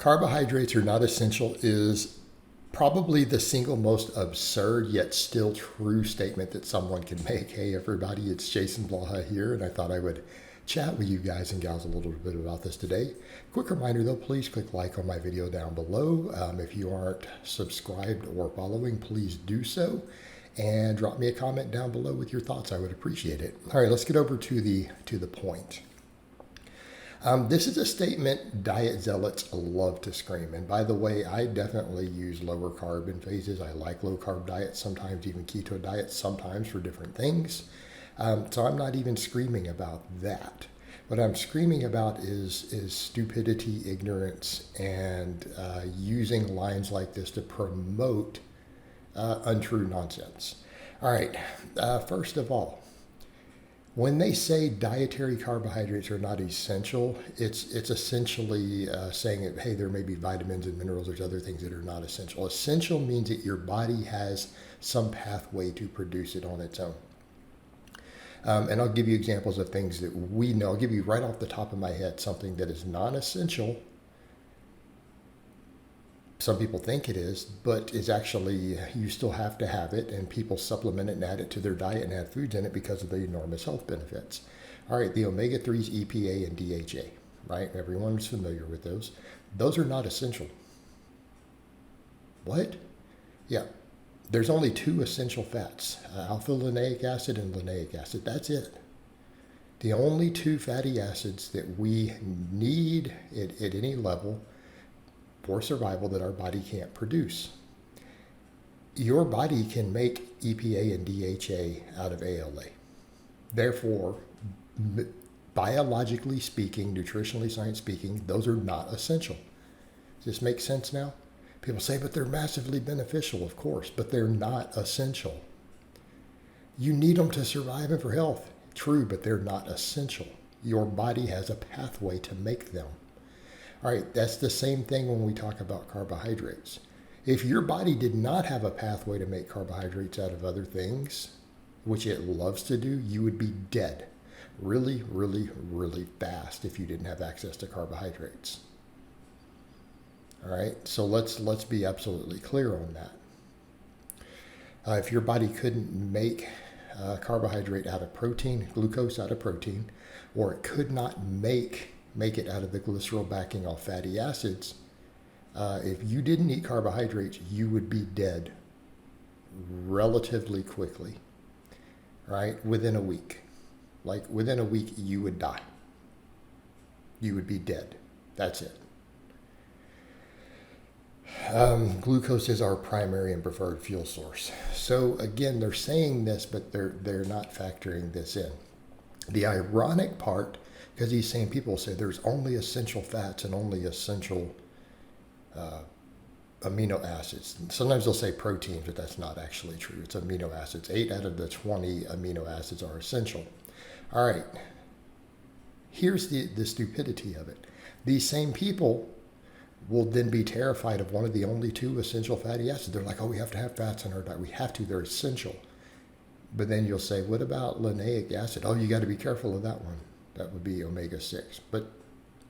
Carbohydrates are not essential is probably the single most absurd yet still true statement that someone can make. Hey everybody, it's Jason Blaha here, and I thought I would chat with you guys and gals a little bit about this today. Quick reminder though, please click like on my video down below. If you aren't subscribed or following, please do so. And drop me a comment down below with your thoughts. I would appreciate it. All right, let's get over to the point. This is a statement diet zealots love to scream. And by the way, I definitely use lower carb in phases. I like low carb diets, sometimes even keto diets, sometimes for different things. So I'm not even screaming about that. What I'm screaming about is stupidity, ignorance, and using lines like this to promote untrue nonsense. All right, first of all, when they say dietary carbohydrates are not essential, it's essentially saying that, hey, there may be vitamins and minerals, there's other things that are not essential. Essential means that your body has some pathway to produce it on its own. And I'll give you examples of things that we know. I'll give you right off the top of my head something that is non-essential. Some people think it is, but it's actually, you still have to have it, and people supplement it and add it to their diet and add foods in it because of the enormous health benefits. All right, the omega-3s, EPA and DHA, right? Everyone's familiar with those. Those are not essential. What? Yeah, there's only two essential fats, alpha-linoleic acid and linoleic acid. That's it. The only two fatty acids that we need at any level for survival that our body can't produce. Your body can make EPA and DHA out of ALA. Therefore, biologically speaking, nutritionally science speaking, those are not essential. Does this make sense now? People say, but they're massively beneficial, of course, but they're not essential. You need them to survive and for health. True, but they're not essential. Your body has a pathway to make them. All right, that's the same thing when we talk about carbohydrates. If your body did not have a pathway to make carbohydrates out of other things, which it loves to do, you would be dead really, really, really fast if you didn't have access to carbohydrates. All right, so let's be absolutely clear on that. If your body couldn't make carbohydrate out of protein, glucose out of protein, or it could not make it out of the glycerol backing off fatty acids, if you didn't eat carbohydrates, you would be dead relatively quickly, right? Within a week. Like within a week, you would die. You would be dead. That's it. Glucose is our primary and preferred fuel source. So again, they're saying this, but they're not factoring this in. The ironic part, because these same people say there's only essential fats and only essential amino acids. Sometimes they'll say proteins, but that's not actually true. It's amino acids. 8 out of the 20 amino acids are essential. All right. Here's the stupidity of it. These same people will then be terrified of one of the only two essential fatty acids. They're like, oh, we have to have fats in our diet. We have to. They're essential. But then you'll say, what about linoleic acid? Oh, you got to be careful of that one. That would be omega-6. But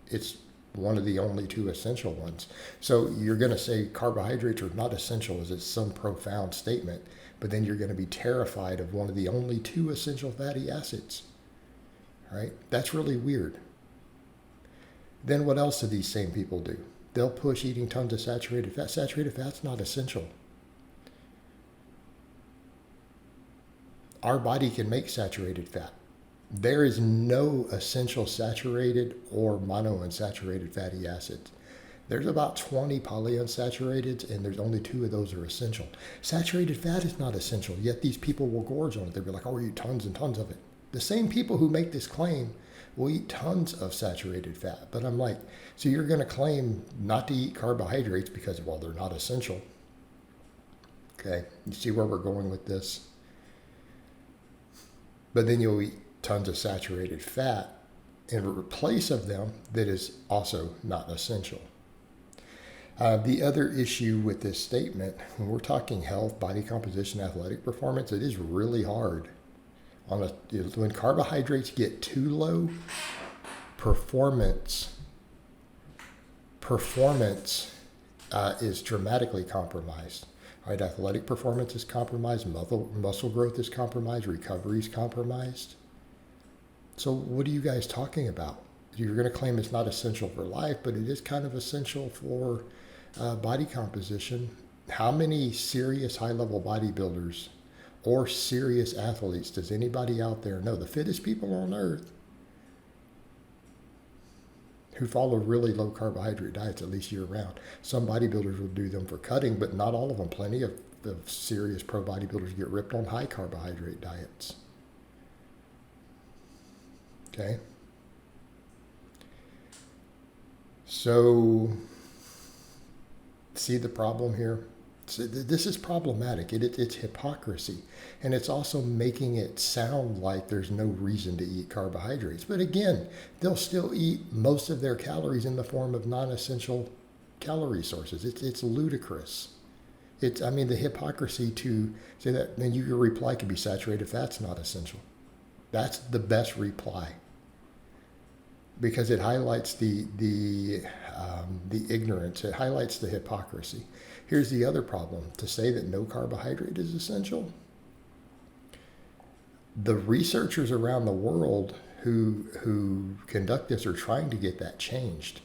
it's one of the only two essential ones. So you're going to say carbohydrates are not essential as it's some profound statement, but then you're going to be terrified of one of the only two essential fatty acids. Right? That's really weird. Then what else do these same people do? They'll push eating tons of saturated fat. Saturated fat's not essential. Our body can make saturated fat. There is no essential saturated or monounsaturated fatty acids. There's about 20 polyunsaturated, and there's only 2 of those are essential. Saturated fat is not essential, yet these people will gorge on it. They'll be like, oh, we eat tons and tons of it. The same people who make this claim will eat tons of saturated fat. But I'm like, so you're going to claim not to eat carbohydrates because, well, they're not essential. Okay, you see where we're going with this? But then you'll eat tons of saturated fat in place of them that is also not essential. The other issue with this statement, when we're talking health, body composition, athletic performance, it is really hard. When carbohydrates get too low, performance performance is dramatically compromised. Right, athletic performance is compromised, muscle growth is compromised, recovery is compromised. So what are you guys talking about? You're going to claim it's not essential for life, but it is kind of essential for body composition. How many serious high-level bodybuilders or serious athletes does anybody out there know? The fittest people on earth who follow really low carbohydrate diets, at least year round. Some bodybuilders will do them for cutting, but not all of them. Plenty of serious pro bodybuilders get ripped on high carbohydrate diets. Okay? So, see the problem here? So this is problematic. It's hypocrisy. And it's also making it sound like there's no reason to eat carbohydrates. But again, they'll still eat most of their calories in the form of non-essential calorie sources. It's ludicrous. The hypocrisy to say that, then your reply could be saturated fat's not essential. That's the best reply, because it highlights the ignorance. It highlights the hypocrisy. Here's the other problem. To say that no carbohydrate is essential, the researchers around the world who conduct this are trying to get that changed.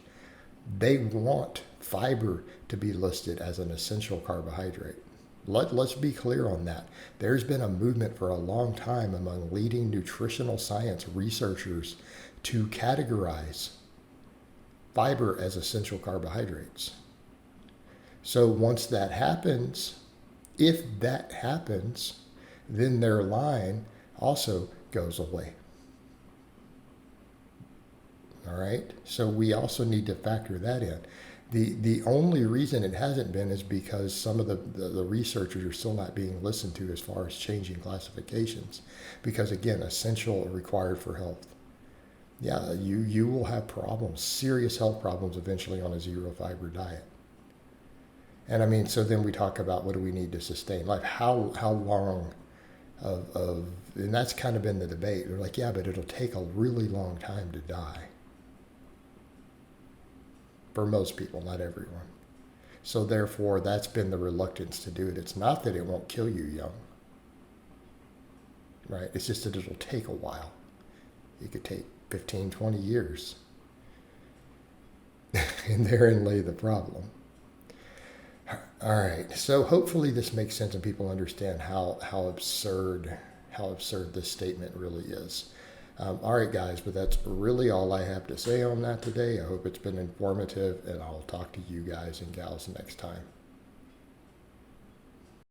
They want fiber to be listed as an essential carbohydrate. Let's be clear on that. There's been a movement for a long time among leading nutritional science researchers to categorize fiber as essential carbohydrates. So once that happens, if that happens, then their line also goes away. All right? So we also need to factor that in. The only reason it hasn't been is because some of the researchers are still not being listened to as far as changing classifications. Because again, essential or required for health. Yeah, you will have problems, serious health problems eventually on a zero fiber diet. And so then we talk about what do we need to sustain life? How long and that's kind of been the debate. They're like, yeah, but it'll take a really long time to die. For most people, not everyone. So therefore, that's been the reluctance to do it. It's not that it won't kill you young, right? It's just that it'll take a while. It could take 15, 20 years. And therein lay the problem. All right, so hopefully this makes sense and people understand how absurd this statement really is. All right, guys, but that's really all I have to say on that today. I hope it's been informative, and I'll talk to you guys and gals next time.